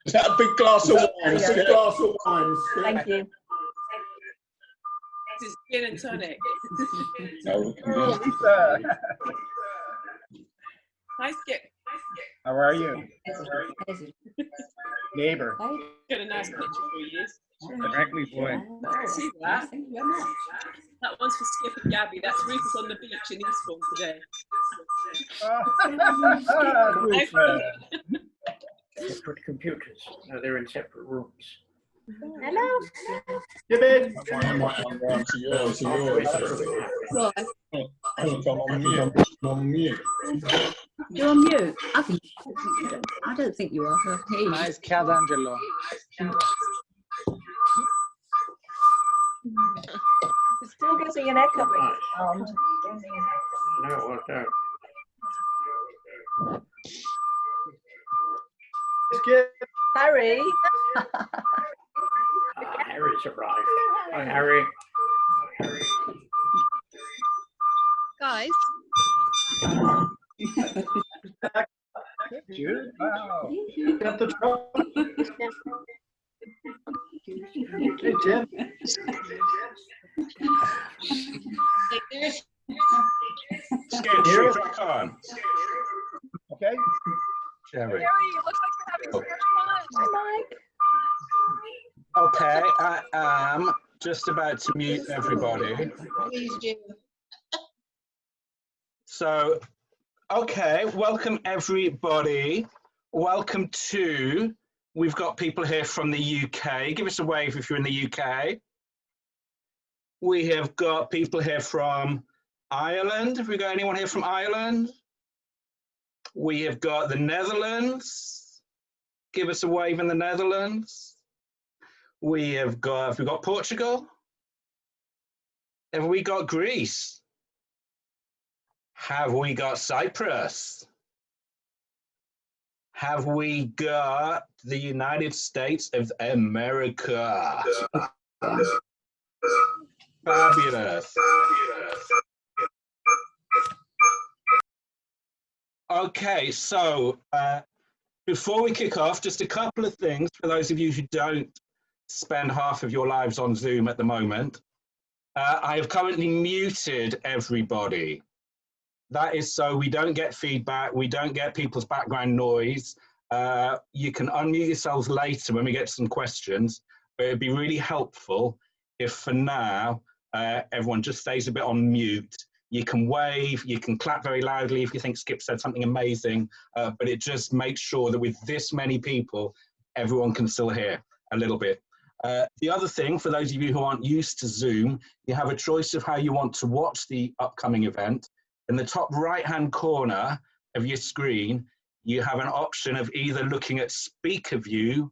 Is that a big glass of wine? A big glass of wine. Thank you. This is gin and tonic. No, Oh, Lisa. Hi, Skip. How are you? Neighbor. Got a nice picture for you. Directly, boy. See that? Thank you very much. That one's for Skip and Gabby. That's Rufus on the beach in Eastbourne today. Separate computers. No, they're in separate rooms. Hello. Give it. I might hang on to yours. What? I think I'm on mute. You're on mute. I don't think you are. I can hear you. Nice cat, Angelo. It's still getting an echo. No, it worked out. Skip. Harry. Harry's arrived. Hi, Harry. Guys, Jude. Wow. Got the trouble. Hey, Jim. Skip, should we crack on? Okay. Jerry. Gary, it looks like you're having so much fun. Hi, Mike. Okay, I am just about to mute everybody. Please do. So, okay, welcome everybody. Welcome to, we've got people here from the UK. Give us a wave if you're in the UK. We have got people here from Ireland. Have we got anyone here from Ireland? We have got the Netherlands. Give us a wave in the Netherlands. Have we got Portugal? Have we got Greece? Have we got Cyprus? Have we got the United States of America? Fabulous. Okay, so before we kick off, just a couple of things for those of you who don't spend half of your lives on Zoom at the moment. I have currently muted everybody. That is so we don't get feedback, we don't get people's background noise. You can unmute yourselves later when we get to some questions, but it'd be really helpful if for now, everyone just stays a bit on mute. You can wave, you can clap very loudly if you think Skip said something amazing, but it just makes sure that with this many people, everyone can still hear a little bit. The other thing, for those of you who aren't used to Zoom, you have a choice of how you want to watch the upcoming event. In the top right-hand corner of your screen, you have an option of either looking at speaker view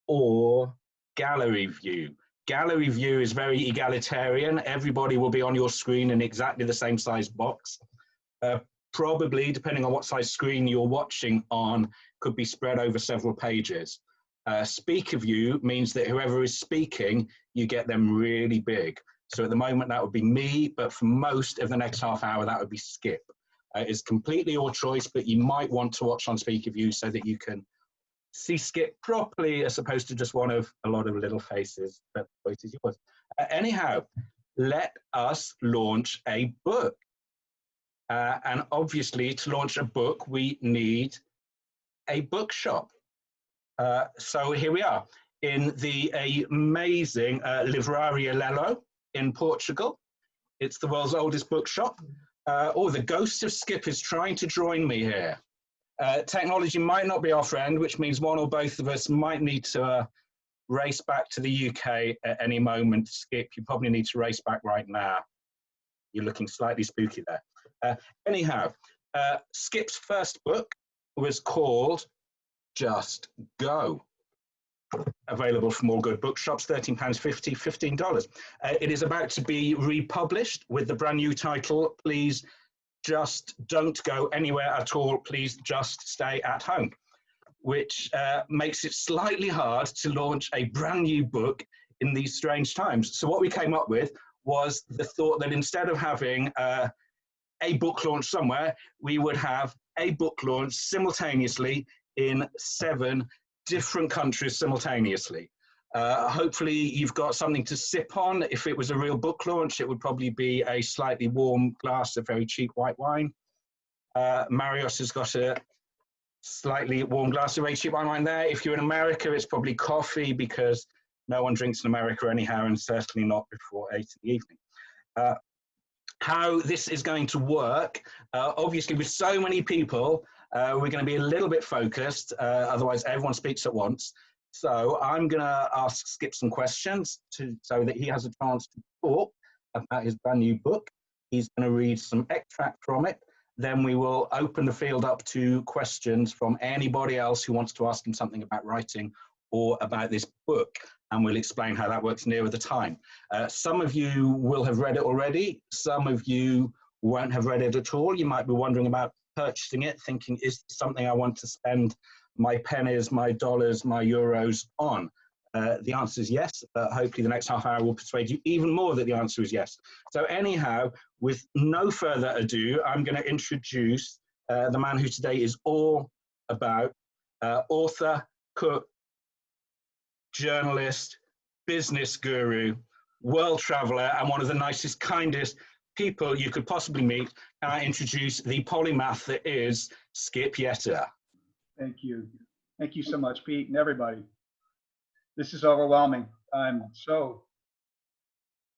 or gallery view. Gallery view is very egalitarian. Everybody will be on your screen in exactly the same size box. Probably, depending on what size screen you're watching on, could be spread over several pages. Speaker view means that whoever is speaking, you get them really big. So at the moment, that would be me, but for most of the next half hour, that would be Skip. It's completely your choice, but you might want to watch on speaker view so that you can see Skip properly as opposed to just one of a lot of little faces, but the choice is yours. Anyhow, let us launch a book. And obviously, to launch a book, we need a bookshop. So here we are in the amazing Livraria Lelo in Portugal. It's the world's oldest bookshop. The ghost of Skip is trying to join me here. Technology might not be our friend, which means one or both of us might need to race back to the UK at any moment. Skip, you probably need to race back right now. You're looking slightly spooky there. Anyhow, Skip's first book was called Just Go. Available from all good bookshops, £13.50, $15. It is about to be republished with the brand new title, Please Just Don't Go Anywhere at All, Please Just Stay at Home, which makes it slightly hard to launch a brand new book in these strange times. So what we came up with was the thought that instead of having a book launch somewhere, we would have a book launch simultaneously in 7 different countries simultaneously. Hopefully you've got something to sip on. If it was a real book launch, it would probably be a slightly warm glass of very cheap white wine. Marios has got a slightly warm glass of very cheap white wine there. If you're in America, it's probably coffee, because no one drinks in America anyhow, and certainly not before 8 in the evening. How this is going to work, obviously with so many people, we're going to be a little bit focused, otherwise everyone speaks at once. So I'm going to ask Skip some questions so that he has a chance to talk about his brand new book. He's going to read some extract from it. Then we will open the field up to questions from anybody else who wants to ask him something about writing or about this book, and we'll explain how that works nearer the time. Some of you will have read it already. Some of you won't have read it at all. You might be wondering about purchasing it, thinking, is this something I want to spend my pennies, my dollars, my euros on? The answer is yes. Hopefully the next half hour will persuade you even more that the answer is yes. So anyhow, with no further ado, I'm going to introduce the man who today is all about author, cook, journalist, business guru, world traveler, and one of the nicest, kindest people you could possibly meet. Can I introduce the polymath that is Skip Yetter? Thank you. Thank you so much, Pete, and everybody. This is overwhelming. I'm so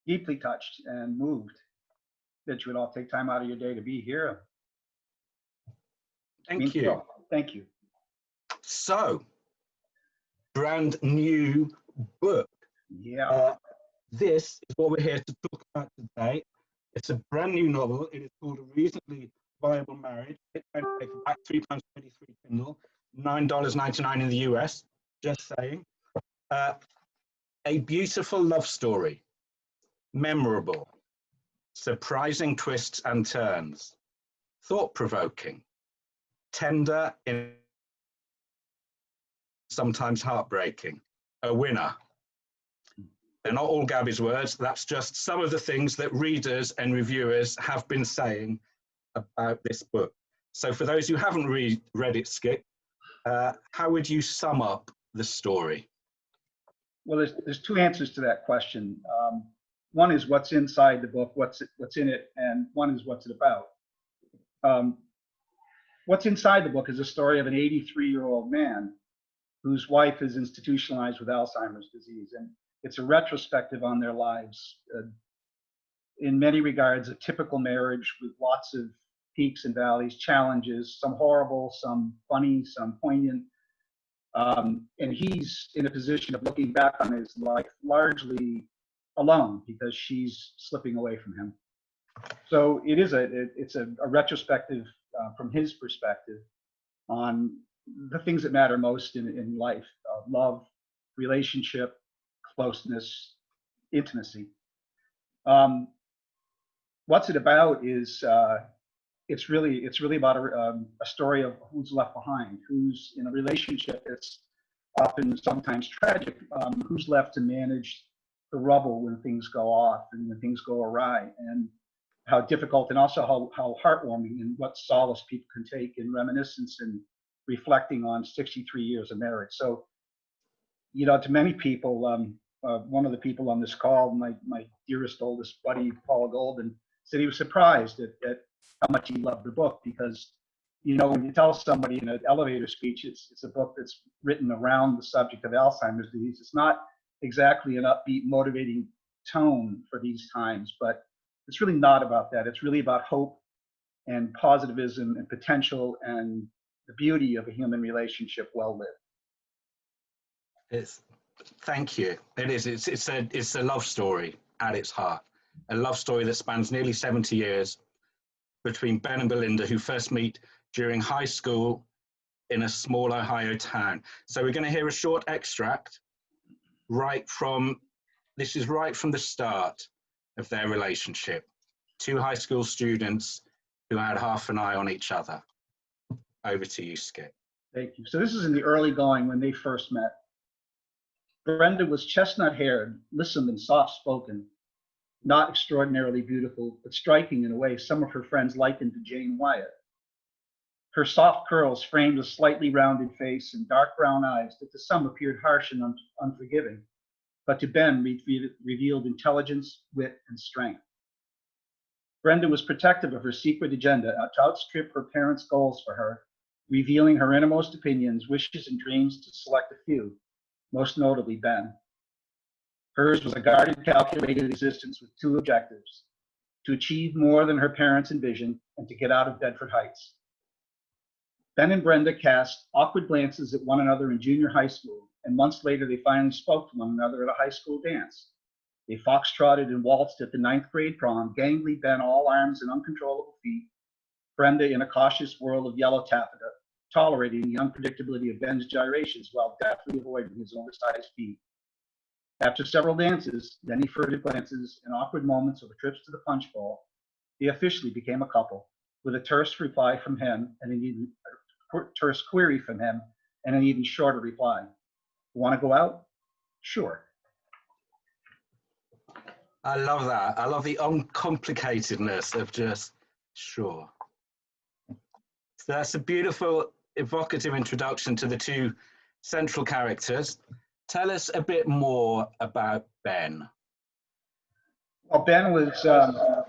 deeply touched and moved that you would all take time out of your day to be here. Thank you. Thank you. So, brand new book. Yeah. This is what we're here to talk about today. It's a brand new novel. It is called A Reasonably Viable Marriage. It's going to take back £3.23 Kindle, $9.99 in the US. Just saying. A beautiful love story, memorable, surprising twists and turns, thought-provoking, tender, sometimes heartbreaking, a winner. They're not all Gabby's words. That's just some of the things that readers and reviewers have been saying about this book. So for those who haven't read it, Skip, how would you sum up the story? Well, there's two answers to that question. One is what's inside the book, what's in it, and one is what's it about. What's inside the book is a story of an 83-year-old man whose wife is institutionalized with Alzheimer's disease, and it's a retrospective on their lives. In many regards, a typical marriage with lots of peaks and valleys, challenges, some horrible, some funny, some poignant. And he's in a position of looking back on his life largely alone because she's slipping away from him. So it is it's a retrospective from his perspective on the things that matter most in life: love, relationship, closeness, intimacy. What's it about is it's really about a story of who's left behind, who's in a relationship that's often sometimes tragic, who's left to manage the rubble when things go off and when things go awry, and how difficult, and also how heartwarming, and what solace people can take in reminiscence and reflecting on 63 years of marriage. So, you know, to many people, one of the people on this call, my dearest, oldest buddy, Paul Golden, said he was surprised at how much he loved the book, because, you know, when you tell somebody in an elevator speech it's a book that's written around the subject of Alzheimer's disease, it's not exactly an upbeat, motivating tone for these times, but it's really not about that. It's really about hope and positivism and potential and the beauty of a human relationship well lived. Thank you. It is. It's a love story at its heart. A love story that spans nearly 70 years between Ben and Belinda, who first meet during high school in a small Ohio town. So we're going to hear a short extract right from the start of their relationship. Two high school students who had half an eye on each other. Over to you, Skip. Thank you. So this is in the early going when they first met. Brenda was chestnut-haired, lissome and soft-spoken, not extraordinarily beautiful, but striking in a way some of her friends likened to Jane Wyatt. Her soft curls framed a slightly rounded face and dark brown eyes that to some appeared harsh and unforgiving, but to Ben revealed intelligence, wit, and strength. Brenda was protective of her secret agenda to outstrip her parents' goals for her, revealing her innermost opinions, wishes, and dreams to select a few, most notably Ben. Hers was a guarded, calculated existence with two objectives: to achieve more than her parents envisioned and to get out of Bedford Heights. Ben and Brenda cast awkward glances at one another in junior high school, and months later they finally spoke to one another at a high school dance. They foxtrotted and waltzed at the 9th grade prom, gangly Ben all arms and uncontrollable feet, Brenda in a cautious whirl of yellow taffeta, tolerating the unpredictability of Ben's gyrations while deftly avoiding his oversized feet. After several dances, many furtive glances, and awkward moments over trips to the punch bowl, they officially became a couple, with a terse reply from him and an even terse query from him and an even shorter reply. Want to go out? Sure. I love that. I love the uncomplicatedness of just sure. So that's a beautiful, evocative introduction to the two central characters. Tell us a bit more about Ben. Well, Ben was the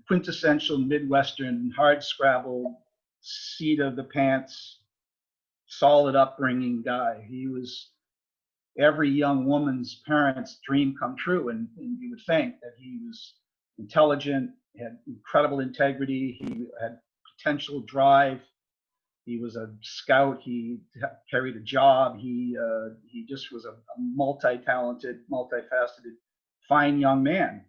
quintessential Midwestern, hard scrabble, seat of the pants, solid upbringing guy. He was every young woman's parents' dream come true, and you would think that he was intelligent, had incredible integrity, he had potential drive, he was a scout, he carried a job, he just was a multi-talented, multifaceted, fine young man.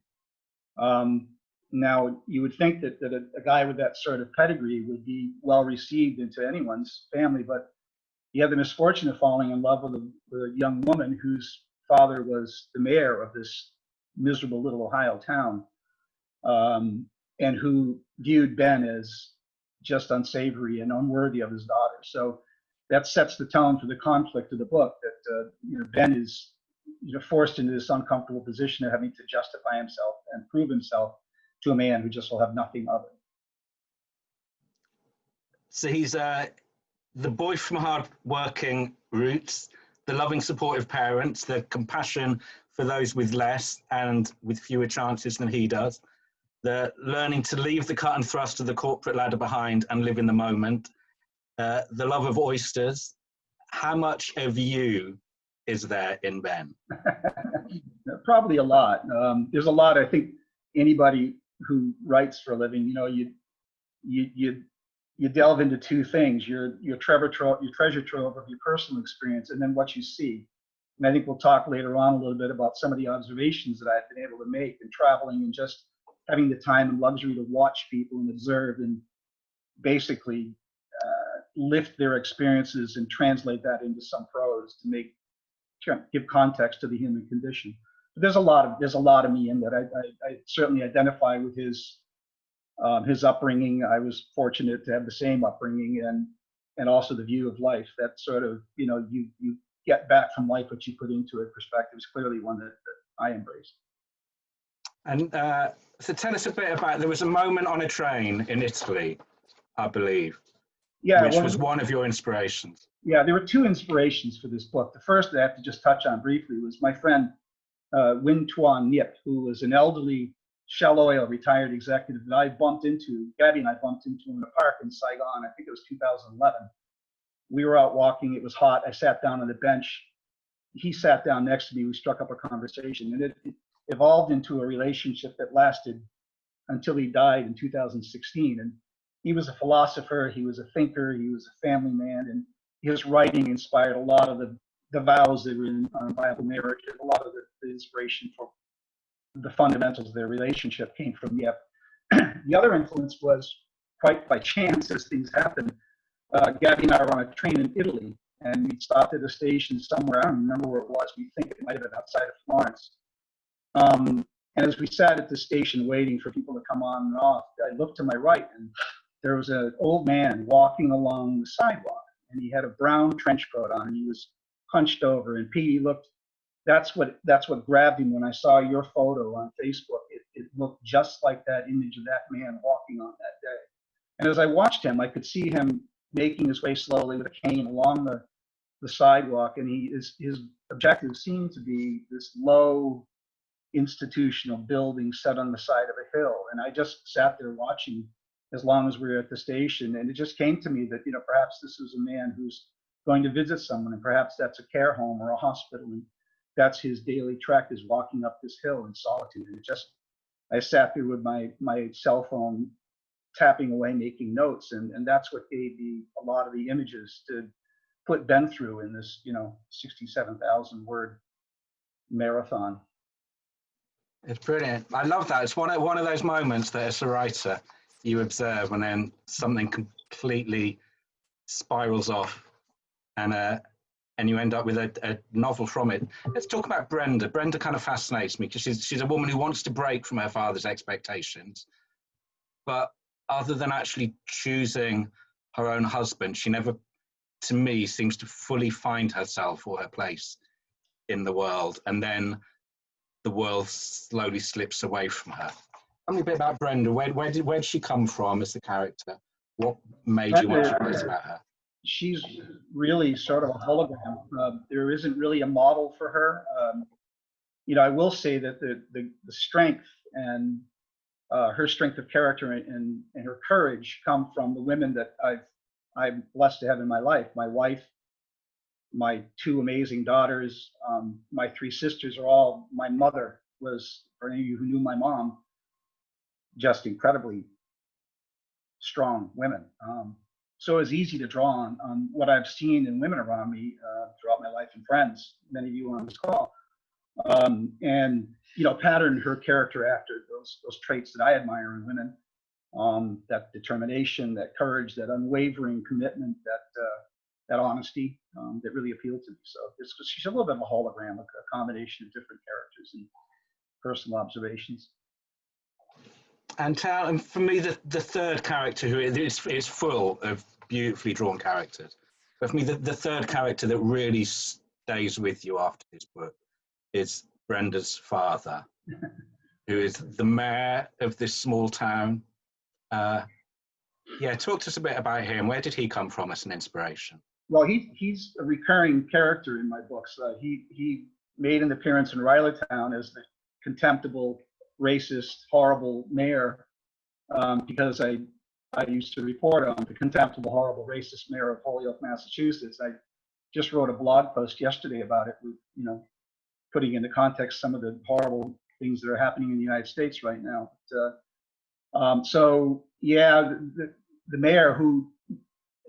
Now, you would think that a guy with that sort of pedigree would be well received into anyone's family, but he had the misfortune of falling in love with a young woman whose father was the mayor of this miserable little Ohio town, and who viewed Ben as just unsavory and unworthy of his daughter. So that sets the tone for the conflict of the book, that Ben is forced into this uncomfortable position of having to justify himself and prove himself to a man who just will have nothing of it. So he's the boy from hard-working roots, the loving, supportive parents, the compassion for those with less and with fewer chances than he does, the learning to leave the cut and thrust of the corporate ladder behind and live in the moment, the love of oysters. How much of you is there in Ben? Probably a lot. There's a lot. I think anybody who writes for a living, you delve into two things: your treasure trove of your personal experience, and then what you see. And I think we'll talk later on a little bit about some of the observations that I've been able to make in traveling and just having the time and luxury to watch people and observe and basically lift their experiences and translate that into some prose to give context to the human condition. But there's a lot of me in that. I certainly identify with his upbringing. I was fortunate to have the same upbringing and also the view of life. That sort of, you get back from life what you put into it perspective is clearly one that I embrace. And so tell us a bit about, there was a moment on a train in Italy, I believe, which was one of your inspirations. Yeah, there were two inspirations for this book. The first I have to just touch on briefly was my friend Win Tuan Nip, who was an elderly Shell Oil retired executive that Gabby and I bumped into in a park in Saigon. I think it was 2011. We were out walking. It was hot. I sat down on the bench. He sat down next to me. We struck up a conversation, and it evolved into a relationship that lasted until he died in 2016. And he was a philosopher. He was a thinker. He was a family man, and his writing inspired a lot of the vows that were in Bible marriage, and a lot of the inspiration for the fundamentals of their relationship came from Yep. The other influence was, quite by chance, as things happen. Gabby and I were on a train in Italy, and we stopped at a station somewhere. I don't remember where it was. We think it might have been outside of Florence. And as we sat at the station waiting for people to come on and off, I looked to my right, and there was an old man walking along the sidewalk, and he had a brown trench coat on, and he was hunched over. And Pete, he looked. That's what grabbed him when I saw your photo on Facebook. It looked just like that image of that man walking on that day. And as I watched him, I could see him making his way slowly with a cane along the sidewalk, and his objective seemed to be this low institutional building set on the side of a hill. And I just sat there watching as long as we were at the station, and it just came to me that, you know, perhaps this was a man who's going to visit someone, and perhaps that's a care home or a hospital, and that's his daily trek, is walking up this hill in solitude. And it just, I sat there with my cell phone tapping away, making notes, and that's what gave me a lot of the images to put Ben through in this, you know, 67,000 word marathon. It's brilliant. I love that. It's one of those moments that as a writer you observe, and then something completely spirals off, and you end up with a novel from it. Let's talk about Brenda. Brenda kind of fascinates me because she's a woman who wants to break from her father's expectations, but other than actually choosing her own husband, she never, to me, seems to fully find herself or her place in the world, and then the world slowly slips away from her. Tell me a bit about Brenda. Where did she come from as a character? What made you want to write about her? She's really sort of a hologram. There isn't really a model for her. You know, I will say that the strength and her strength of character and her courage come from the women that I'm blessed to have in my life. My wife, my two amazing daughters, my three sisters are all, my mother was, for any of you who knew my mom, just incredibly strong women. So it's easy to draw on what I've seen in women around me throughout my life and friends, many of you on this call. And, you know, pattern her character after those traits that I admire in women, that determination, that courage, that unwavering commitment, that honesty, that really appealed to me. So she's a little bit of a hologram, a combination of different characters and personal observations. And for me, the third character who is full of beautifully drawn characters. But for me, the third character that really stays with you after this book is Brenda's father, who is the mayor of this small town. Yeah, talk to us a bit about him. Where did he come from as an inspiration? Well, he's a recurring character in my books. He made an appearance in Rylertown as the contemptible, racist, horrible mayor, because I used to report on the contemptible, horrible, racist mayor of Holyoke, Massachusetts. I just wrote a blog post yesterday about it, with, you know, putting into context some of the horrible things that are happening in the United States right now. But, so yeah, the mayor, who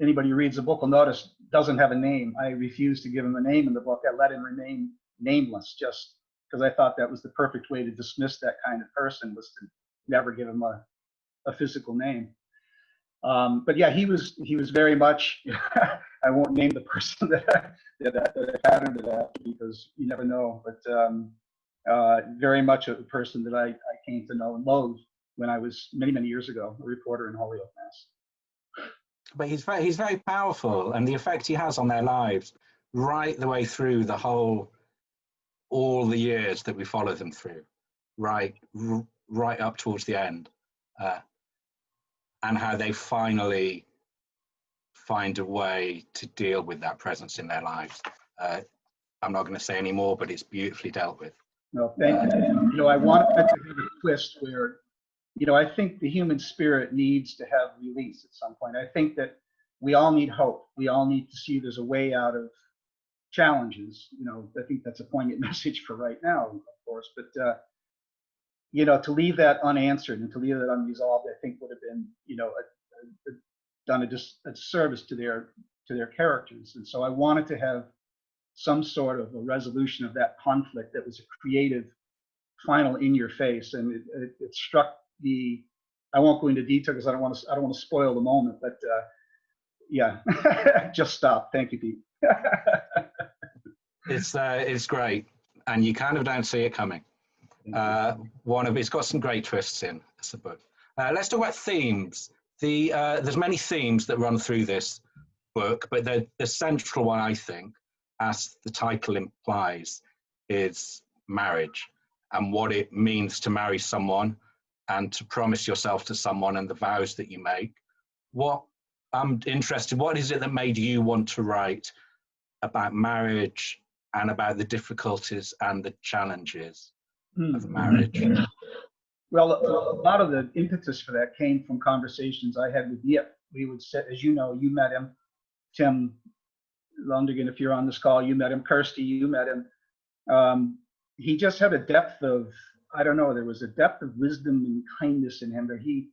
anybody who reads the book will notice doesn't have a name. I refused to give him a name in the book. I let him remain nameless, just because I thought that was the perfect way to dismiss that kind of person, was to never give him a physical name. But yeah, he was very much, I won't name the person that patterned to that, because you never know, but very much a person that I came to know and loathe when I was many years ago a reporter in Holyoke, Mass. But he's very powerful, and the effect he has on their lives right the way through all the years that we follow them through, right up towards the end, and how they finally find a way to deal with that presence in their lives. I'm not going to say any more, but it's beautifully dealt with. No, thank you. You know, I wanted to have a twist where, you know, I think the human spirit needs to have release at some point. I think that we all need hope. We all need to see there's a way out of challenges. You know, I think that's a poignant message for right now, of course. But, you know, to leave that unanswered and to leave that unresolved, I think would have been, you know, done a disservice to their characters. And so I wanted to have some sort of a resolution of that conflict that was a creative, final, in your face. And it struck the, I won't go into detail because I don't want to spoil the moment, but yeah, just stop. Thank you, Pete. It's great, and you kind of don't see it coming. It's got some great twists in the book. Let's talk about themes. There's many themes that run through this book, but the central one, I think, as the title implies, is marriage and what it means to marry someone and to promise yourself to someone and the vows that you make. What I'm interested, what is it that made you want to write about marriage and about the difficulties and the challenges of marriage? Well, a lot of the impetus for that came from conversations I had with Yip. We would sit, as you know, you met him, Tim Lundigan, if you're on this call, you met him, Kirsty, you met him. He just had a depth of, I don't know, there was a depth of wisdom and kindness in him that he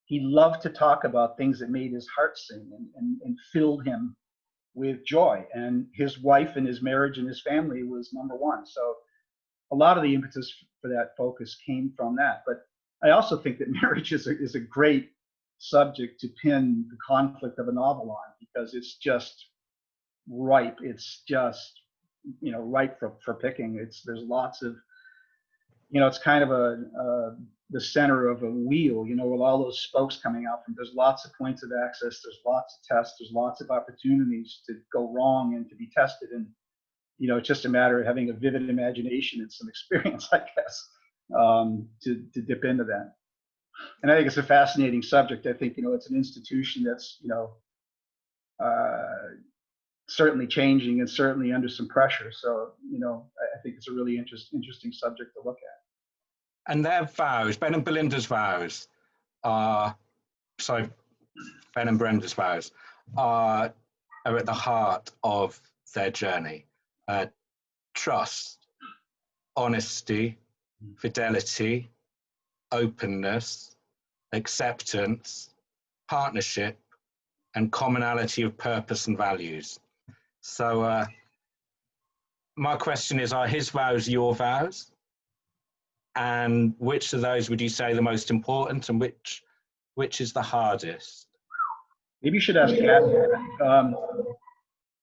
loved to talk about things that made his heart sing and filled him with joy. And his wife and his marriage and his family was number one. So a lot of the impetus for that focus came from that. But I also think that marriage is a great subject to pin the conflict of a novel on, because it's just ripe. It's just, ripe for picking. There's lots of, it's kind of the center of a wheel, with all those spokes coming out from. There's lots of points of access. There's lots of tests. There's lots of opportunities to go wrong and to be tested. And it's just a matter of having a vivid imagination and some experience, I guess, to dip into that. And I think it's a fascinating subject. I think, it's an institution that's, certainly changing and certainly under some pressure. So, I think it's a really interesting subject to look at. And their vows, Ben and Belinda's vows Ben and Brenda's vows are at the heart of their journey. Trust, honesty, fidelity, openness, acceptance, partnership, and commonality of purpose and values. So my question is, are his vows your vows? And which of those would you say the most important, and which is the hardest? Maybe you should ask Kat.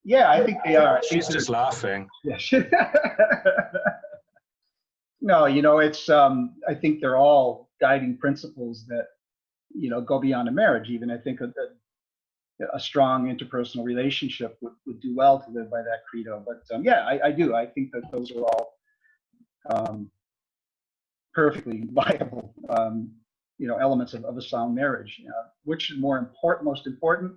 Yeah, I think they are. She's just laughing. Yeah. No, it's, I think they're all guiding principles that, go beyond a marriage. Even I think a strong interpersonal relationship would do well to live by that credo. But yeah, I do. I think that those are all perfectly viable, elements of a sound marriage. Which is most important?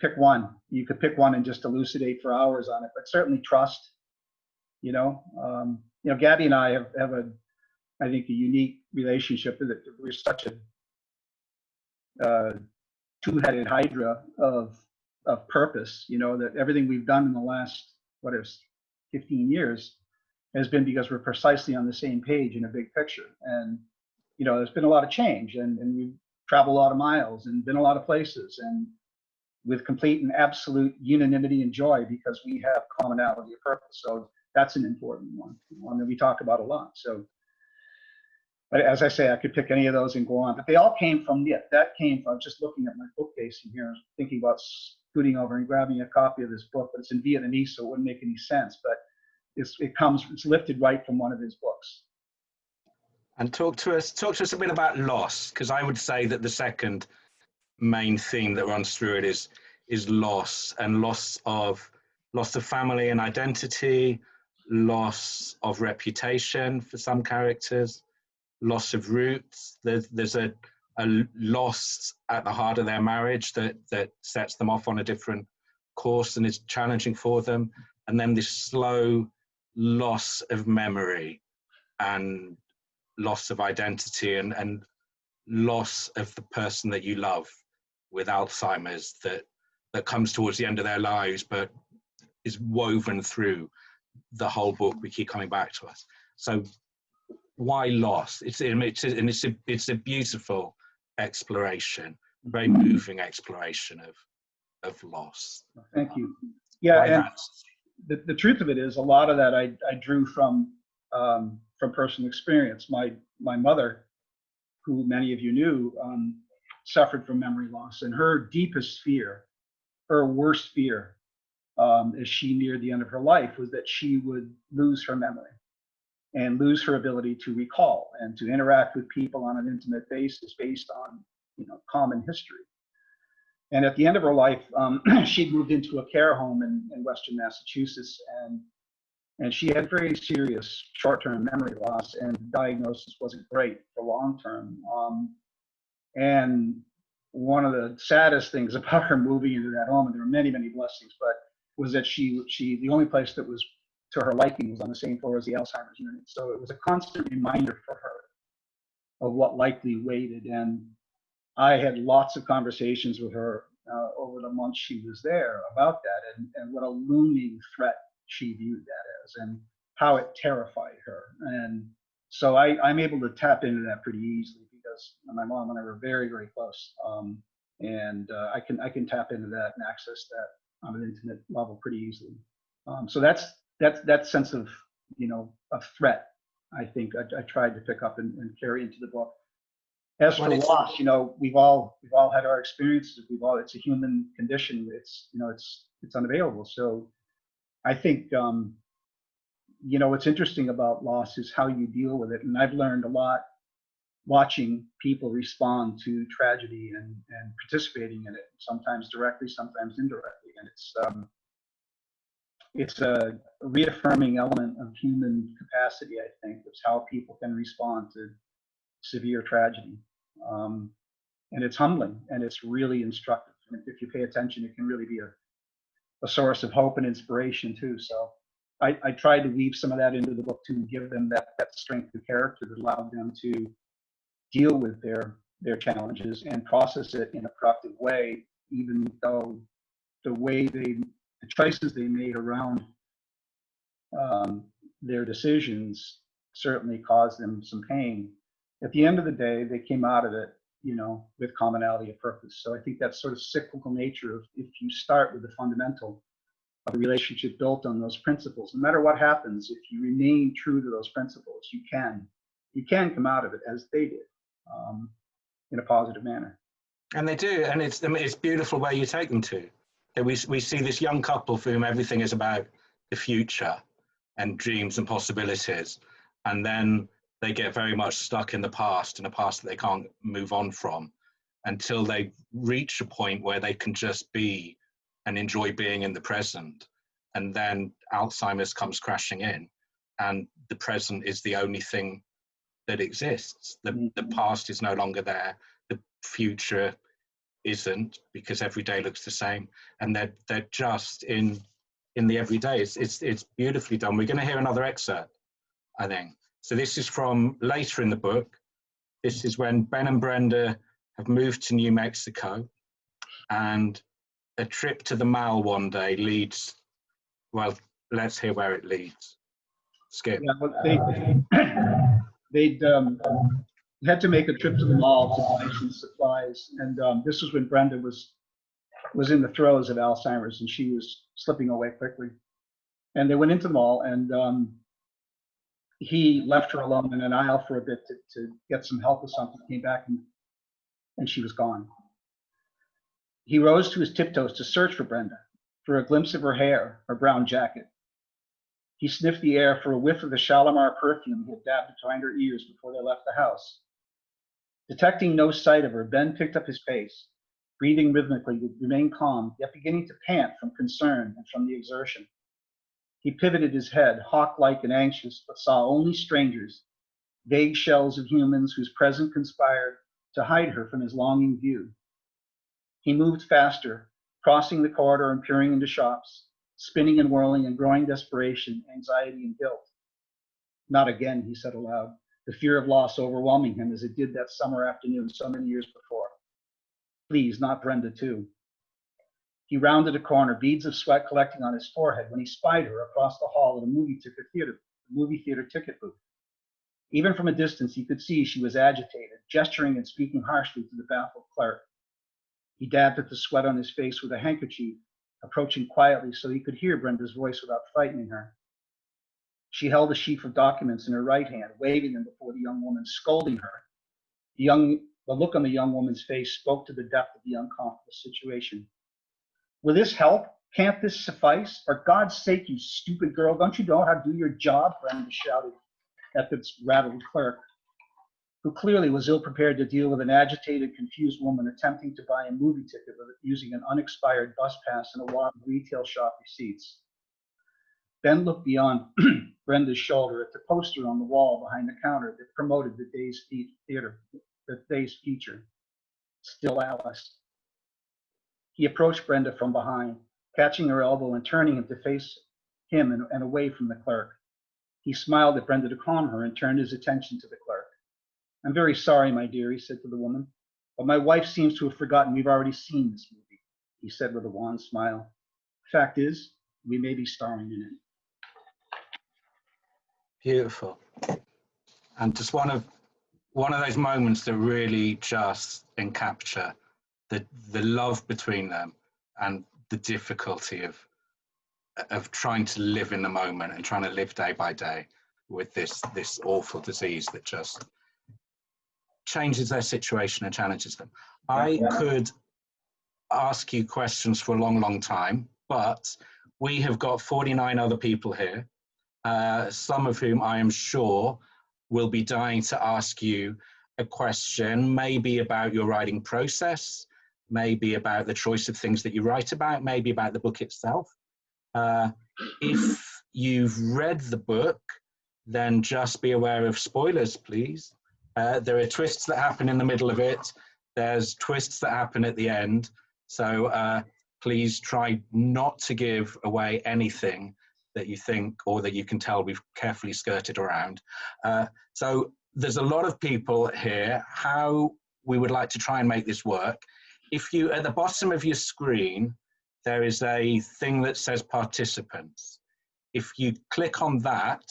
Pick one. You could pick one and just elucidate for hours on it, but certainly trust. Gabby and I have I think, a unique relationship. That we're such a two-headed hydra of purpose. That everything we've done in the last 15 years has been because we're precisely on the same page in a big picture. And there's been a lot of change, and we've traveled a lot of miles and been a lot of places, and with complete and absolute unanimity and joy, because we have commonality of purpose. So that's an important one that we talk about a lot. So, but as I say, I could pick any of those and go on, but they all came from just looking at my bookcase in here, thinking about scooting over and grabbing a copy of this book, but it's in Vietnamese, so it wouldn't make any sense, but it's lifted right from one of his books. And talk to us a bit about loss, because I would say that the second main theme that runs through it is loss, and loss of family and identity, loss of reputation for some characters, loss of roots. There's a loss at the heart of their marriage that sets them off on a different course and is challenging for them. And then this slow loss of memory and loss of identity and loss of the person that you love with Alzheimer's that comes towards the end of their lives, but is woven through the whole book. We keep coming back to us. So why loss? It's a beautiful exploration, very moving exploration of loss. Thank you. Yeah, and the truth of it is, a lot of that I drew from personal experience. My mother, who many of you knew, suffered from memory loss, and her deepest fear, her worst fear, as she neared the end of her life, was that she would lose her memory and lose her ability to recall and to interact with people on an intimate basis based on common history. And at the end of her life, she'd moved into a care home in Western Massachusetts, and she had very serious short-term memory loss, and the diagnosis wasn't great for long-term. And one of the saddest things about her moving into that home, and there were many, many blessings, but was that the only place that was to her liking was on the same floor as the Alzheimer's unit. So it was a constant reminder for her of what likely waited. And I had lots of conversations with her over the months she was there about that, and what a looming threat she viewed that as, and how it terrified her. And so I'm able to tap into that pretty easily because my mom and I were very, very close. I can tap into that and access that on an intimate level pretty easily. So that's that sense of, of threat, I think I tried to pick up and carry into the book. As for loss, we've all had our experiences. It's a human condition. It's unavailable. So I think, what's interesting about loss is how you deal with it. And I've learned a lot watching people respond to tragedy and participating in it, sometimes directly, sometimes indirectly. And it's a reaffirming element of human capacity, I think. It's how people can respond to severe tragedy. And it's humbling and it's really instructive. And if you pay attention, it can really be a source of hope and inspiration too. So I tried to weave some of that into the book too, and give them that strength of character that allowed them to deal with their challenges and process it in a productive way, even though the choices they made around their decisions certainly caused them some pain. At the end of the day, they came out of it, with commonality of purpose. So I think that sort of cyclical nature of, if you start with the fundamental of a relationship built on those principles, no matter what happens, if you remain true to those principles, you can come out of it as they did, in a positive manner. And they do, and it's beautiful where you take them to. We see this young couple for whom everything is about the future and dreams and possibilities, and then they get very much stuck in the past, and a past that they can't move on from, until they reach a point where they can just be and enjoy being in the present. And then Alzheimer's comes crashing in, and the present is the only thing that exists. The past is no longer there. The future isn't, because every day looks the same, and they're just in the everyday. It's beautifully done. We're going to hear another excerpt, I think. So this is from later in the book. This is when Ben and Brenda have moved to New Mexico, and a trip to the mall one day leads, well, let's hear where it leads. Skip. Yeah, well, they'd had to make a trip to the mall to buy some supplies, and this was when Brenda was in the throes of Alzheimer's, and she was slipping away quickly. And they went into the mall, and he left her alone in an aisle for a bit to get some help with something. Came back, and she was gone. He rose to his tiptoes to search for Brenda, for a glimpse of her hair, her brown jacket. He sniffed the air for a whiff of the Shalimar perfume he had dabbed behind her ears before they left the house. Detecting no sight of her, Ben picked up his pace, breathing rhythmically to remain calm, yet beginning to pant from concern and from the exertion. He pivoted his head, hawk-like and anxious, but saw only strangers, vague shells of humans whose presence conspired to hide her from his longing view. He moved faster, crossing the corridor and peering into shops, spinning and whirling in growing desperation, anxiety, and guilt. Not again, he said aloud, the fear of loss overwhelming him as it did that summer afternoon so many years before. Please, not Brenda, too. He rounded a corner, beads of sweat collecting on his forehead, when he spied her across the hall at a movie theater ticket booth. Even from a distance, he could see she was agitated, gesturing and speaking harshly to the baffled clerk. He dabbed at the sweat on his face with a handkerchief, approaching quietly so he could hear Brenda's voice without frightening her. She held a sheaf of documents in her right hand, waving them before the young woman, scolding her. The look on the young woman's face spoke to the depth of the uncomfortable situation. Will this help? Can't this suffice? For God's sake, you stupid girl, don't you know how to do your job? Brenda shouted at the rattled clerk, who clearly was ill-prepared to deal with an agitated, confused woman attempting to buy a movie ticket using an unexpired bus pass and a wad of retail shop receipts. Ben looked beyond Brenda's shoulder at the poster on the wall behind the counter that promoted the day's feature. Still Alice. He approached Brenda from behind, catching her elbow and turning him to face him and away from the clerk. He smiled at Brenda to calm her and turned his attention to the clerk. "I'm very sorry, my dear," he said to the woman, "but my wife seems to have forgotten we've already seen this movie," he said with a wan smile. "Fact is, we may be starring in it." Beautiful. And just one of those moments that really just encapture the love between them and the difficulty of trying to live in the moment and trying to live day by day with this awful disease that just changes their situation and challenges them. I could ask you questions for a long, long time, but we have got 49 other people here, some of whom I am sure will be dying to ask you a question, maybe about your writing process, maybe about the choice of things that you write about, maybe about the book itself. If you've read the book, then just be aware of spoilers, please. There are twists that happen in the middle of it. There's twists that happen at the end. So please try not to give away anything that you think or that you can tell we've carefully skirted around. So there's a lot of people here. How we would like to try and make this work. If you, at the bottom of your screen, there is a thing that says participants. If you click on that,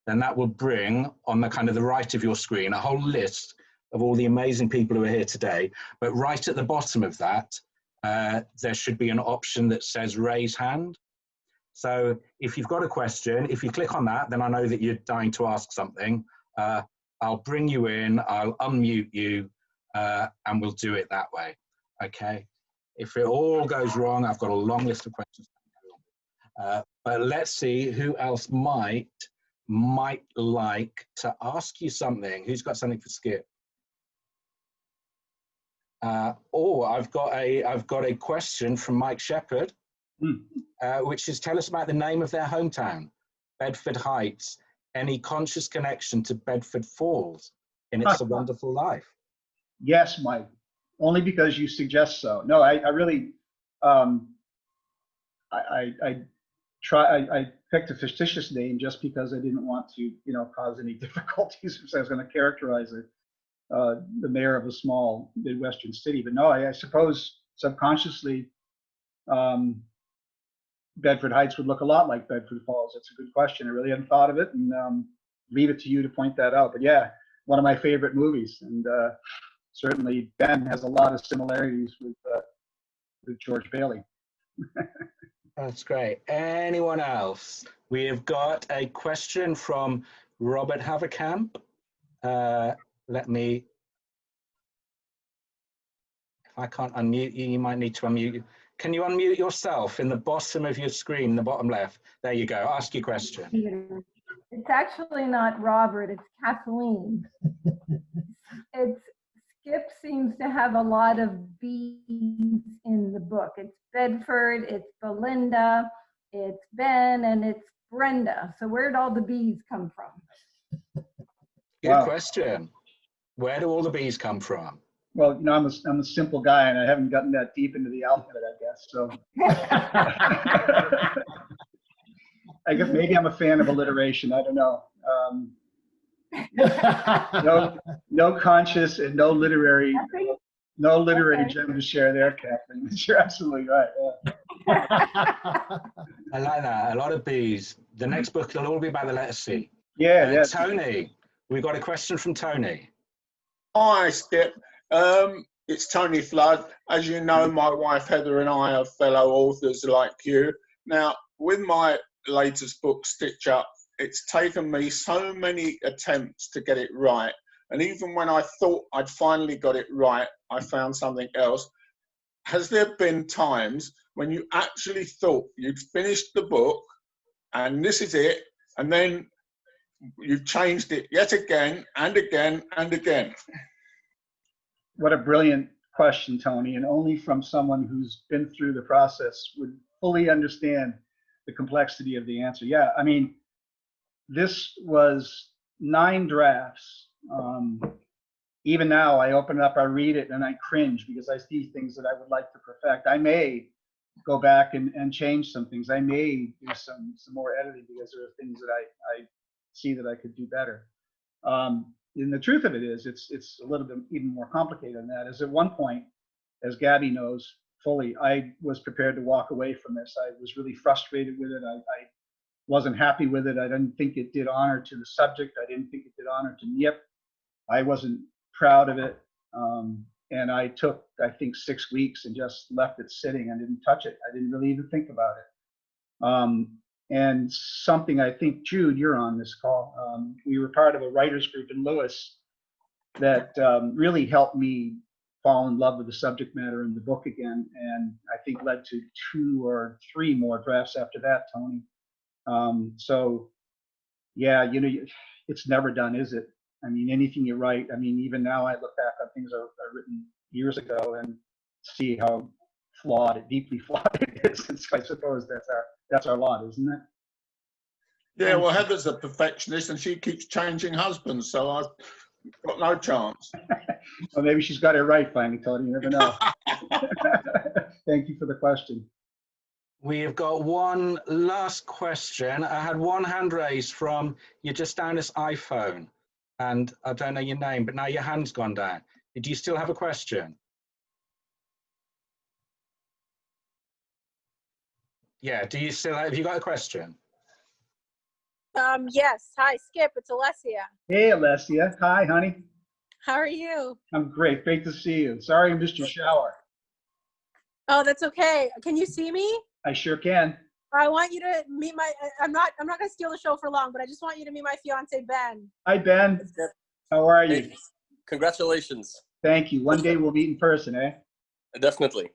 then that will bring on the kind of the right of your screen a whole list of all the amazing people who are here today. But right at the bottom of that, there should be an option that says raise hand. So if you've got a question, if you click on that, then I know that you're dying to ask something. I'll bring you in, I'll unmute you, and we'll do it that way, okay? If it all goes wrong, I've got a long list of questions. But let's see who else might like to ask you something. Who's got something for Skip? I've got a question from Mike Shepherd, which is, tell us about the name of their hometown, Bedford Heights. Any conscious connection to Bedford Falls in It's a Wonderful Life? Yes, Mike, only because you suggest so. No, I really, I picked a fictitious name just because I didn't want to, cause any difficulties if I was going to characterize it, the mayor of a small Midwestern city. But no, I suppose subconsciously, Bedford Heights would look a lot like Bedford Falls. That's a good question. I really hadn't thought of it, and leave it to you to point that out. But yeah, one of my favorite movies, and certainly Ben has a lot of similarities with George Bailey. That's great. Anyone else? We have got a question from Robert Haverkamp. Let me, if I can't unmute you, you might need to unmute you. Can you unmute yourself in the bottom of your screen, the bottom left? There you go. Ask your question. It's actually not Robert, it's Kathleen. Skip seems to have a lot of B's in the book. It's Bedford, it's Belinda, it's Ben, and it's Brenda. So where'd all the B's come from? Good question. Where do all the B's come from? Well, I'm a simple guy, and I haven't gotten that deep into the alphabet, I guess. So I guess maybe I'm a fan of alliteration. I don't know. No conscious and no literary gem to share there, Kathleen. You're absolutely right. Yeah. I like that. A lot of B's. The next book will all be about the letter C. Yeah. Tony, we've got a question from Tony. Hi, Skip. It's Tony Flood. As you know, my wife Heather and I are fellow authors like you. Now, with my latest book, Stitch Up, it's taken me so many attempts to get it right. And even when I thought I'd finally got it right, I found something else. Has there been times when you actually thought you'd finished the book and this is it, and then you've changed it yet again and again and again? What a brilliant question, Tony, and only from someone who's been through the process would fully understand the complexity of the answer. Yeah, I mean, this was 9 drafts even now, I open it up, I read it, and I cringe because I see things that I would like to perfect. I may go back and change some things. I may do some more editing because there are things that I see that I could do better. And the truth of it is, it's a little bit even more complicated than that. Is at one point, as Gabby knows fully, I was prepared to walk away from this. I was really frustrated with it. I wasn't happy with it. I didn't think it did honor to the subject. I didn't think it did honor to Nip. I wasn't proud of it. And I took, I think, 6 weeks and just left it sitting. I didn't touch it. I didn't really even think about it. And something I think, Jude, you're on this call. We were part of a writers group in Lewis that really helped me fall in love with the subject matter in the book again. And I think led to 2 or 3 more drafts after that, Tony. So yeah, you know, it's never done, is it? I mean, anything you write, I mean, even now I look back on things that are written years ago and see how flawed, deeply flawed it is. I suppose that's our lot, isn't it? Yeah, well, Heather's a perfectionist and she keeps changing husbands, so I've got no chance. Well, maybe she's got it right finally, Tony. You never know. Thank you for the question. We have got one last question. I had one hand raised from Justinas iPhone, and I don't know your name, but now your hand's gone down. Do you still have a question? Yeah, do you still have you got a question? Yes. Hi, Skip. It's Alessia. Hey, Alessia. Hi, honey. How are you? I'm great. Great to see you. Sorry I missed your shower. Oh, that's okay. Can you see me? I sure can. I want you to meet my. I'm not going to steal the show for long, but I just want you to meet my fiance Ben. Hi, Ben. How are you? Hey, congratulations. Thank you. One day we'll meet in person, eh? Definitely.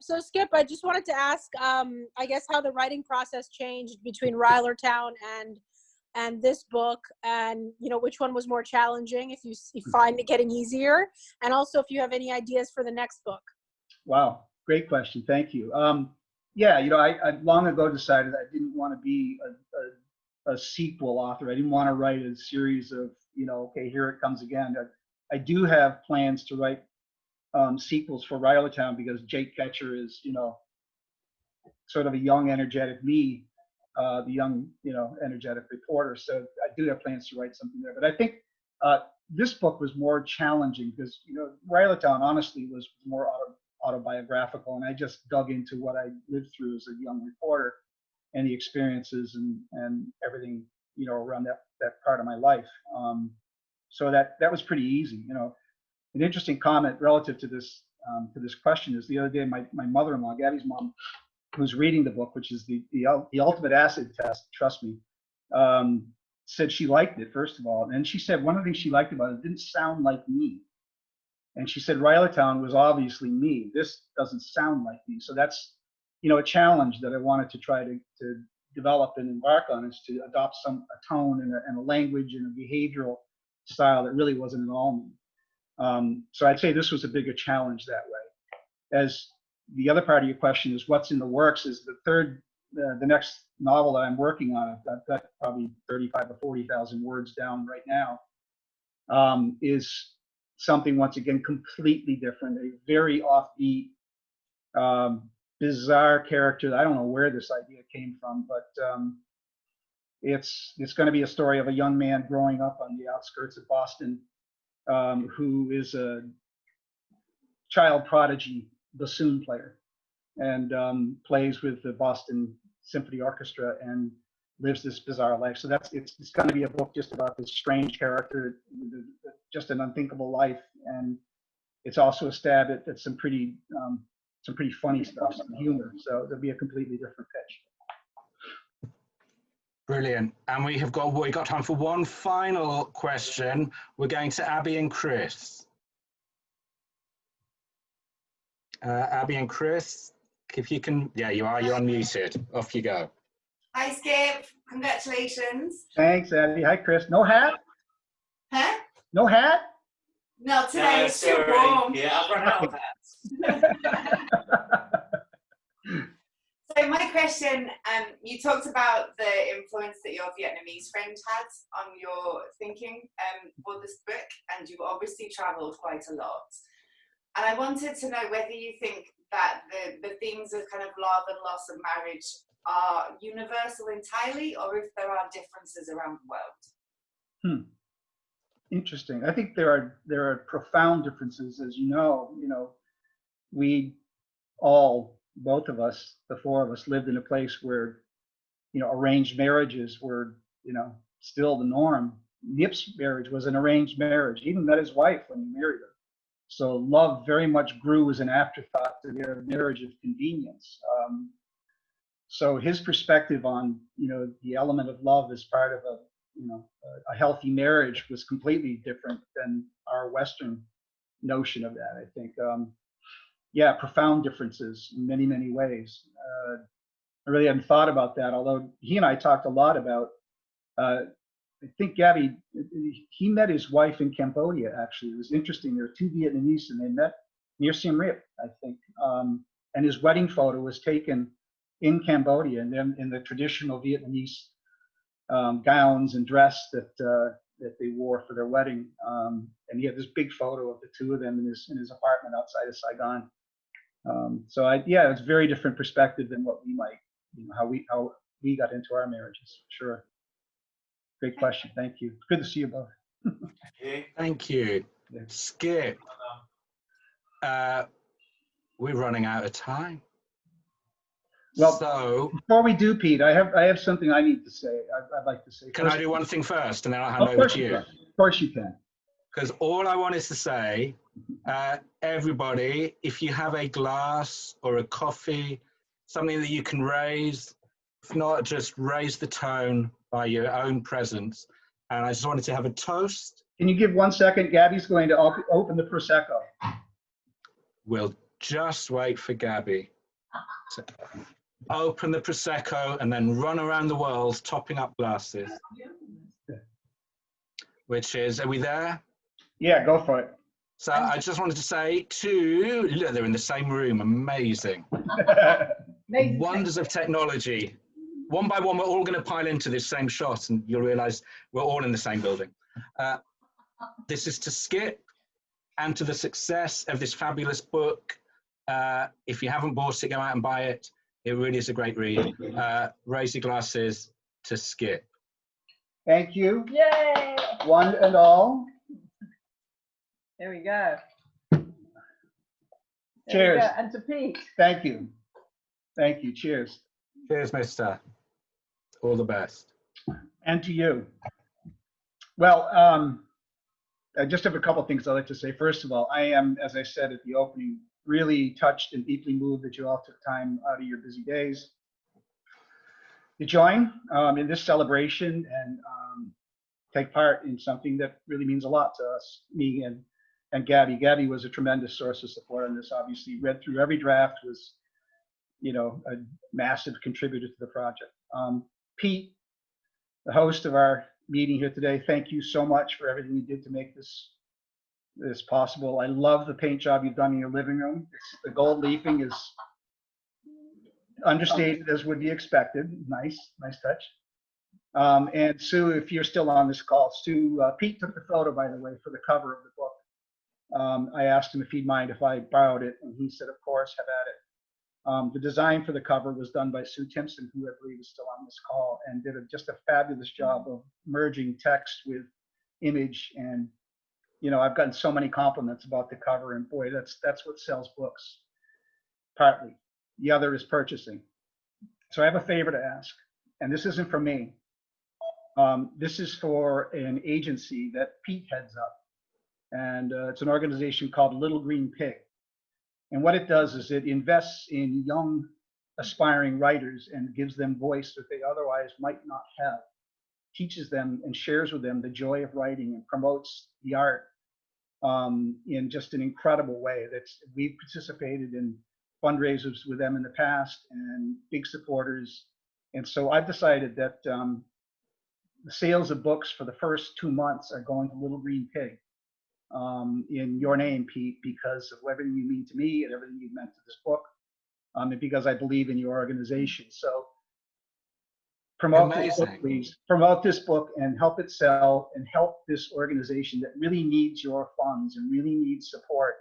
So Skip, I just wanted to ask, I guess, how the writing process changed between Rylertown and this book, and you know which one was more challenging, if you find it getting easier, and also if you have any ideas for the next book. Wow, great question. Thank you. Yeah, you know, I long ago decided I didn't want to be a sequel author. I didn't want to write a series of, you know, okay, here it comes again. I do have plans to write sequels for Rylertown because Jake Ketcher is, you know, sort of a young, energetic me, the young, you know, energetic reporter. So I do have plans to write something there. But I think this book was more challenging because, you know, Rylertown honestly was more autobiographical, and I just dug into what I lived through as a young reporter and the experiences and everything, you know, around that part of my life. So that was pretty easy, you know. An interesting comment relative to this question is the other day, my mother-in-law, Gabby's mom, who's reading the book, which is the ultimate acid test, trust me, said she liked it, first of all. And she said one of the things she liked about it didn't sound like me. And she said Rylertown was obviously me. This doesn't sound like me. So that's, you know, a challenge that I wanted to try to develop and embark on, is to adopt a tone and a language and a behavioral style that really wasn't at all me. So I'd say this was a bigger challenge that way. As the other part of your question is what's in the works, is the next novel that I'm working on. I've got probably 35 or 40,000 words down right now. Is something, once again, completely different, a very offbeat, bizarre character. I don't know where this idea came from, but it's going to be a story of a young man growing up on the outskirts of Boston, who is a child prodigy bassoon player and plays with the Boston Symphony Orchestra and lives this bizarre life. So it's going to be a book just about this strange character, just an unthinkable life, and it's also a stab at some pretty funny stuff, some humor. So there'll be a completely different pitch. Brilliant. And we got time for one final question. We're going to Abby and Chris. Abby and Chris, if you can, yeah, you're unmuted. Off you go. Hi, Skip. Congratulations. Thanks, Abby. Hi, Chris. No hat? Huh? No hat? No, today it's too warm. Yeah, I've run out of hats. So my question, you talked about the influence that your Vietnamese friend had on your thinking for this book, and you've obviously travelled quite a lot. And I wanted to know whether you think that the themes of kind of love and loss of marriage are universal entirely, or if there are differences around the world. Interesting. I think there are profound differences, as you know. We all, both of us, the four of us, lived in a place where, arranged marriages were, still the norm. Nip's marriage was an arranged marriage. He even met his wife when he married her. So love very much grew as an afterthought to their marriage of convenience. So his perspective on, the element of love as part of a healthy marriage was completely different than our Western notion of that, I think. Yeah, profound differences in many, many ways. I really hadn't thought about that, although he and I talked a lot about, I think Gabby, he met his wife in Cambodia, actually. It was interesting. There were two Vietnamese and they met near Siem Reap, I think. And his wedding photo was taken in Cambodia, and then in the traditional Vietnamese gowns and dress that they wore for their wedding. And he had this big photo of the two of them in his apartment outside of Saigon. So it's a very different perspective than what we might, how we got into our marriages. Sure. Great question. Thank you. Good to see you both. Thank you. Skip. We're running out of time. Well, so before we do, Pete, I have something I need to say. I'd like to say. Can I do one thing first, and then I'll hand over to you? Of course you can. Because all I wanted to say, everybody, if you have a glass or a coffee, something that you can raise, if not, just raise the tone by your own presence. And I just wanted to have a toast. Can you give 1 second? Gabby's going to open the Prosecco. We'll just wait for Gabby to open the Prosecco and then run around the world topping up glasses. Which is, are we there? Yeah, go for it. So I just wanted to say look, they're in the same room, amazing. Wonders of technology. One by one, we're all going to pile into this same shot and you'll realize we're all in the same building. This is to Skip and to the success of this fabulous book. If you haven't bought it, go out and buy it. It really is a great read. Raise your glasses to Skip. Thank you. Yay! One and all. There we go. Cheers. Go. And to Pete. Thank you. Thank you. Cheers. Cheers, mister. All the best. And to you. Well, I just have a couple things I'd like to say. First of all, I am, as I said at the opening, really touched and deeply moved that you all took time out of your busy days to join in this celebration and take part in something that really means a lot to us, me and Gabby. Gabby was a tremendous source of support on this, obviously read through every draft, was, a massive contributor to the project. Pete, the host of our meeting here today, thank you so much for everything you did to make this possible. I love the paint job you've done in your living room. The gold leafing is understated as would be expected. Nice touch. And Sue, if you're still on this call, Sue, Pete took the photo, by the way, for the cover of the book. I asked him if he'd mind if I borrowed it, and he said, of course, have at it. The design for the cover was done by Sue Timpson, who I believe is still on this call, and did just a fabulous job of merging text with image. And I've gotten so many compliments about the cover, and boy, that's what sells books. Partly, the other is purchasing. So I have a favor to ask, and this isn't for me. This is for an agency that Pete heads up, and it's an organization called Little Green Pig. And what it does is it invests in young, aspiring writers and gives them voice that they otherwise might not have, teaches them and shares with them the joy of writing and promotes the art in just an incredible way. We've participated in fundraisers with them in the past and big supporters. And so I've decided that the sales of books for the first 2 months are going to Little Green Pig. In your name, Pete, because of everything you mean to me and everything you've meant to this book. and because I believe in your organization. So promote this book, Amazing. please. Promote this book and help it sell and help this organization that really needs your funds and really needs support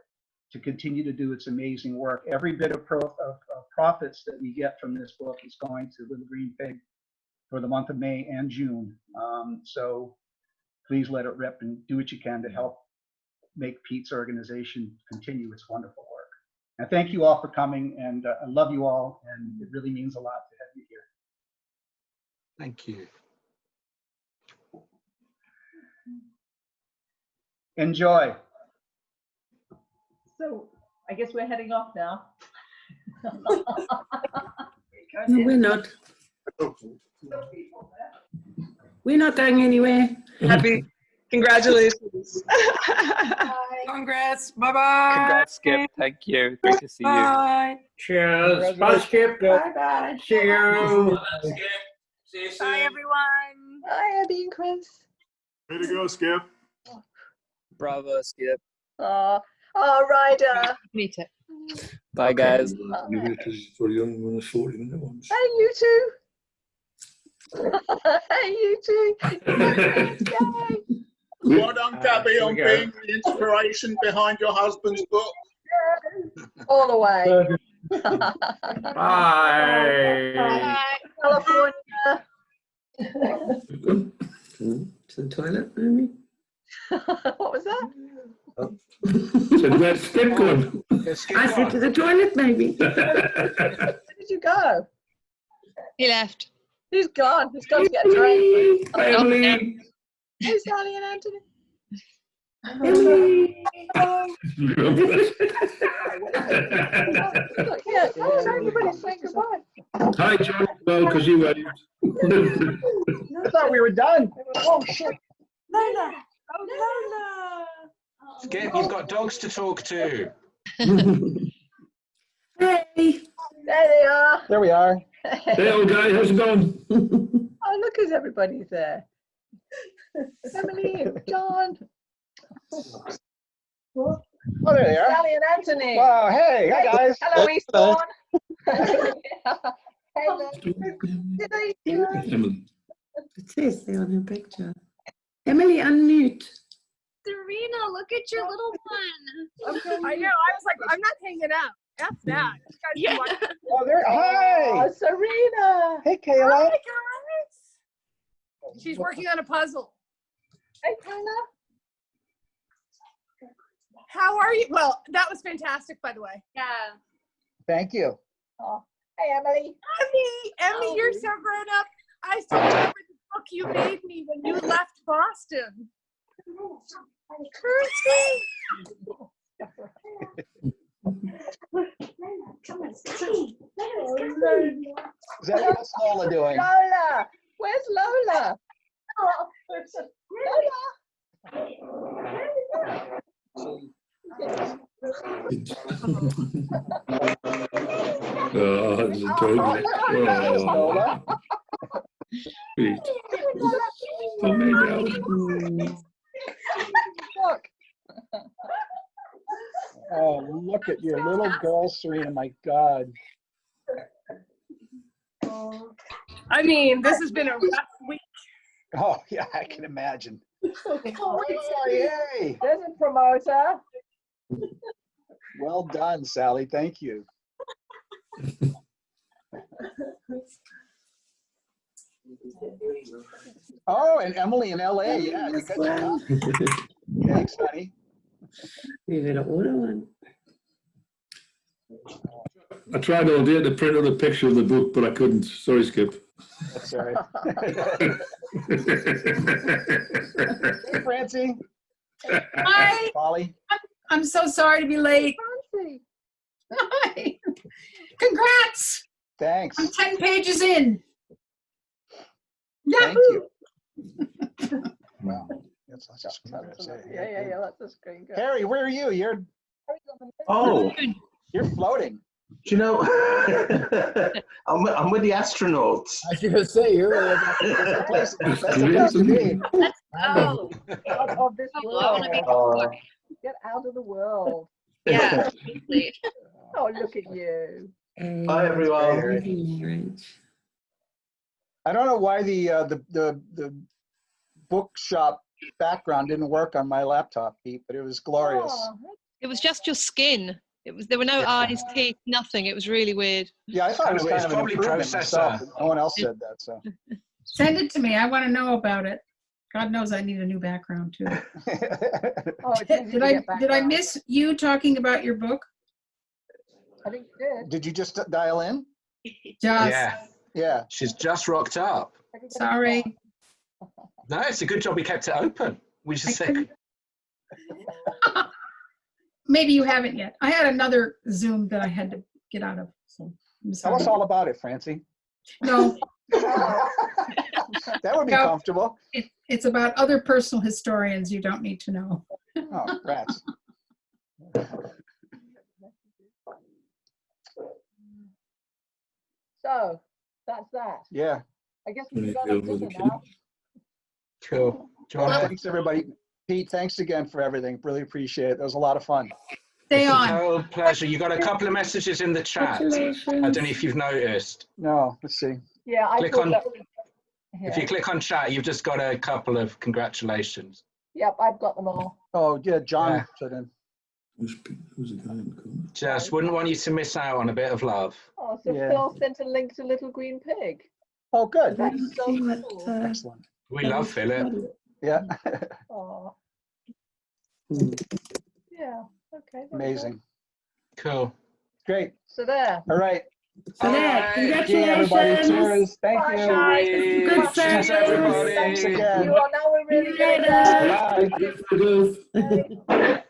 to continue to do its amazing work. Every bit of profits that we get from this book is going to Little Green Pig for the month of May and June. So please let it rip and do what you can to help make Pete's organization continue its wonderful work. And thank you all for coming, and I love you all, and it really means a lot to have you here. Thank you. Enjoy. So I guess we're heading off now. No, we're not. We're not going anywhere. Happy congratulations. Congrats. Bye-bye. Congrats, Skip. Thank you. Great to see you. Bye. Cheers. Bye, Skip. Bye-bye. See you. Bye, everyone. Bye, Abby and Chris. Way to go, Skip. Bravo, Skip. Oh, Ryder. Meet it. Bye, guys. For young ones, 40-minute ones. Hey, you two. Hey, you two. Yay. Well done, Gabby, on being the inspiration behind your husband's book. All the way. Bye. California. To the toilet, maybe? What was that? So where's Skip gone? I said to the toilet, maybe. Where did you go? He left. He's gone. He's gone to get a drink. Emily. Hey, Sally and Anthony. Emily. Yeah, everybody saying goodbye. Hi, John. Well, because you waved. I thought we were done. Oh, shit. Lola. Oh, Lola. Skip, you've got dogs to talk to. Hey. There they are. There we are. Hey, old guy, how's it going? Oh, look at everybody's there. Emily, John. Oh, there they are. Sally and Anthony. Wow, hey, hi guys. Hello, Eastbourne. Hello. Emily. It says there on her picture. Emily, unmute. Serena, look at your little one. I know. I was like, I'm not hanging out. F that. You guys can watch it. Oh, there. Hi. Oh, Serena. Hey, Kayla. Hi, guys. She's working on a puzzle. Hey, Kayla. How are you? Well, that was fantastic, by the way. Yeah. Thank you. Oh, hey, Emily. Emily, you're so grown up. I still remember the book you made me when you left Boston. Kirsty. Is that what's Lola doing? Lola. Where's Lola? Oh, it's a toilet. There's Lola. Sweet. Oh, me now. Look. Oh, look at your little girl, Serena. My God. I mean, this has been a rough week. Oh, yeah, I can imagine. Oh, yay. There's a promoter. Well done, Sally. Thank you. Oh, and Emily in LA. Yeah, you got your copy. Thanks, honey. You better order one. I tried all day to print out a picture of the book, but I couldn't. Sorry, Skip. That's all right. Hey, Francie. Hi. Polly. I'm so sorry to be late. Hi. Congrats. Thanks. I'm 10 pages in. Thank Yahoo! you. Wow. That's a screen grab. Yeah, that's a screen grab. Harry, where are you? You're Oh, you're floating. do you know, I'm with the astronauts. I was going to say, you're That's the place to be. Let's go. Out of this I want to be world. cool. Get out of the world. Yeah, completely. Oh, look at you. Bye, everyone. I don't know why the bookshop background didn't work on my laptop, Pete, but it was glorious. It was just your skin. There were no eyes, teeth, nothing. It was really weird. Yeah, I thought it was kind It's of an probably improvement myself, processor. but no one else said that, so. Send it to me. I want to know about it. God knows I need a new background too. Oh, it's easy to get Did I background. miss you talking about your book? I think you did. Did you just dial in? Just. Yeah. Yeah. She's just rocked up. Sorry. No, it's a good job we kept it open. We just said, Maybe you haven't yet. I had another Zoom that I had to get out of. So I'm Tell us sorry. all about it, Francie. No, That would be No. comfortable. it's about other personal historians you don't need to know. Oh, rats. So that's that. Yeah. I guess we've got a dinner now. cool. Do you wanna- Thanks, everybody. Pete, thanks again for everything. Really appreciate it. That was a lot of fun. Stay It's a on. total pleasure. You got a couple of messages in the chat. I don't know if you've noticed. No, let's see. Yeah, I Click put on- that. If Yeah. you click on chat, you've just got a couple of congratulations. Yep, I've got them all. Oh, yeah, John Yeah. put in. Who's the guy in the corner? Just wouldn't want you to miss out on a bit of love. Oh, so Yeah. Phil sent a link to Little Green Pig. Oh, good. That's so cool. Excellent. We love Philip. Yeah. Oh, yeah. Okay. very good. Amazing. Cool. Great. So there. All right. So there, See you, everybody. congratulations. Cheers. Thank Bye, you. guys. Good Cheers, everybody. Thanks You again. are now we're really See you later. good. Bye. Good. Bye.